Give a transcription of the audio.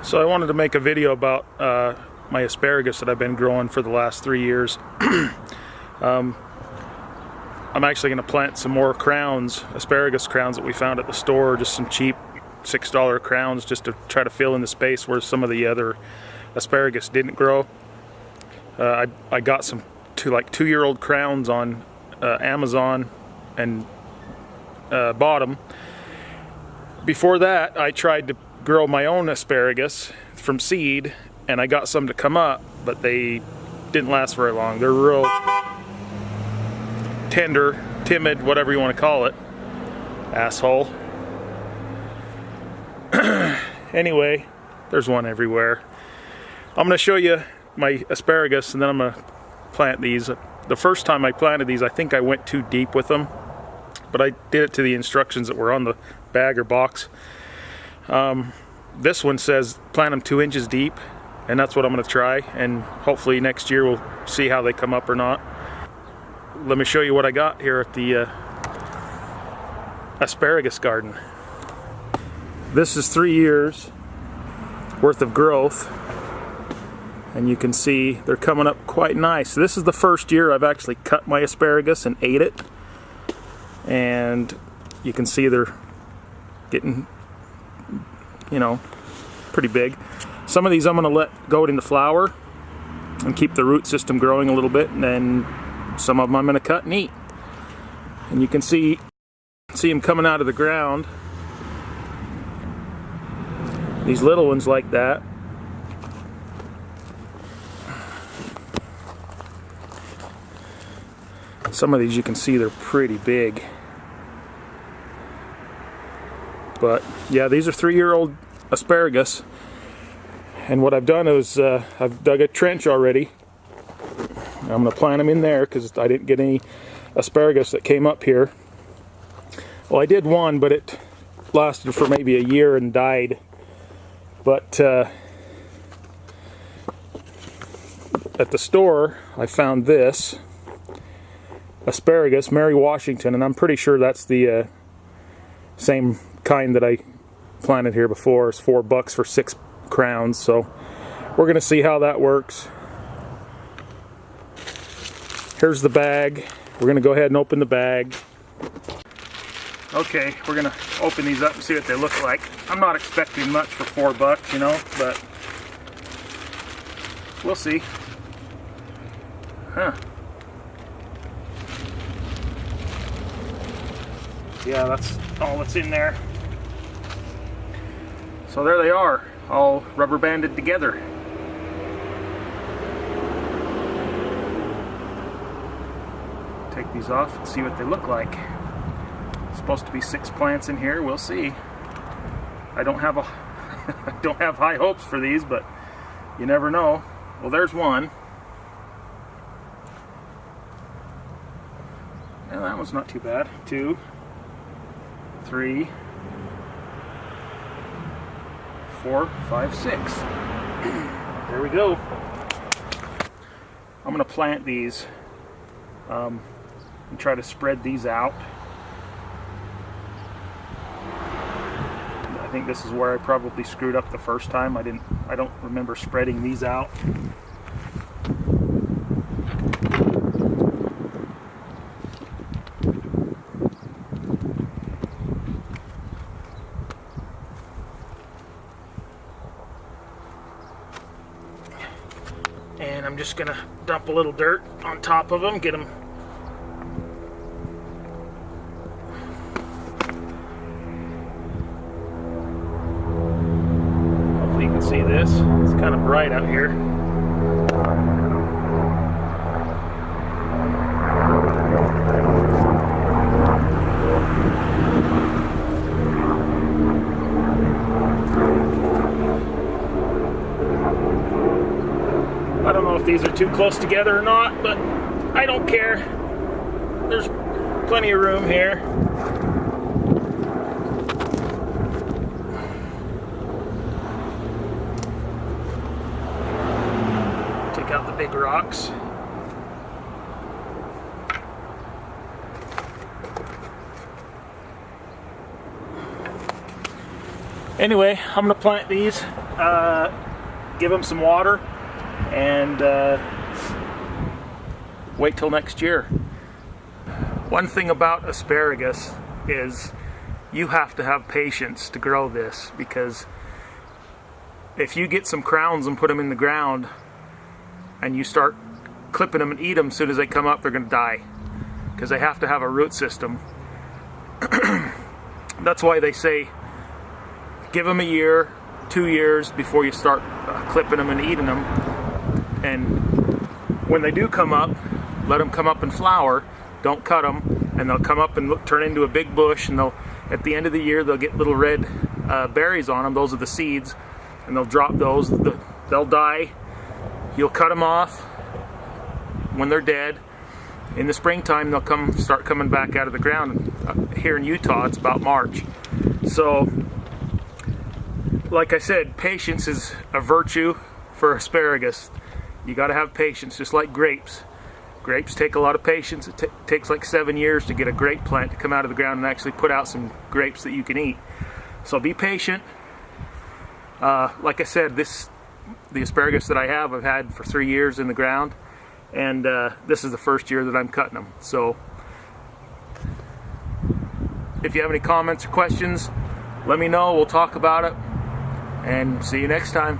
So I wanted to make a video about my asparagus that I've been growing for the last 3 years. I'm actually going to plant some more crowns, asparagus crowns that we found at the store, just some cheap $6 crowns, just to try to fill in the space where some of the other asparagus didn't grow. I got some two-year-old crowns on Amazon and bought them. Before that, I tried to grow my own asparagus from seed, and I got some to come up, but they didn't last very long. They're real tender, timid, whatever you want to call it. Asshole. Anyway, there's one everywhere. I'm going to show you my asparagus, and then I'm going to plant these. The first time I planted these, I think I went too deep with them, but I did it to the instructions that were on the bag or box. This one says plant them 2 inches deep, and that's what I'm going to try, and hopefully next year we'll see how they come up or not. Let me show you what I got here at the Asparagus Garden. This is 3 years worth of growth, and you can see they're coming up quite nice. This is the first year I've actually cut my asparagus and ate it, and you can see they're getting, you know, pretty big. Some of these I'm going to let go into flower and keep the root system growing a little bit, and then some of them I'm going to cut and eat. And you can see them coming out of the ground. These little ones like that. Some of these you can see they're pretty big. But yeah, these are 3-year-old asparagus. And what I've done is I've dug a trench already. I'm going to plant them in there because I didn't get any asparagus that came up here. Well, I did one, but it lasted for maybe a year and died. But at the store, I found this asparagus, Mary Washington, and I'm pretty sure that's the same kind that I planted here before. It's $4 for 6 crowns, so we're going to see how that works. Here's the bag. We're going to go ahead and open the bag. Okay, we're going to open these up and see what they look like. I'm not expecting much for $4, you know, but we'll see. Huh. Yeah, that's all that's in there. So there they are, all rubber banded together. Take these off and see what they look like. Supposed to be 6 plants in here. We'll see. I don't have high hopes for these, but you never know. Well, there's one. Well, that one's not too bad. 2, 3, 4, 5, 6. There we go. I'm going to plant these and try to spread these out. I think this is where I probably screwed up the first time. I don't remember spreading these out. And I'm just gonna dump a little dirt on top of them, get them see this. It's kind of bright out here. I don't know if these are too close together or not, but I don't care. There's plenty of room here. Out the big rocks. Anyway, I'm gonna plant these give them some water, and wait till next year. One thing about asparagus is you have to have patience to grow this, because if you get some crowns and put them in the ground and you start clipping them and eat them, as soon as they come up they're going to die, because they have to have a root system. That's why they say give them a year, 2 years before you start clipping them and eating them. And when they do come up, let them come up and flower. Don't cut them, and they'll come up and turn into a big bush, and they'll, at the end of the year, they'll get little red berries on them. Those are the seeds, and they'll drop those. They'll die. You'll cut them off when they're dead. In the springtime, they'll start coming back out of the ground. Here in Utah, it's about March. So, like I said, patience is a virtue for asparagus. You got to have patience, just like grapes. Grapes take a lot of patience. It takes like 7 years to get a grape plant to come out of the ground and actually put out some grapes that you can eat. So be patient. Like I said, the asparagus that I have, I've had for 3 years in the ground, and this is the first year that I'm cutting them. So if you have any comments or questions, let me know. We'll talk about it, and see you next time.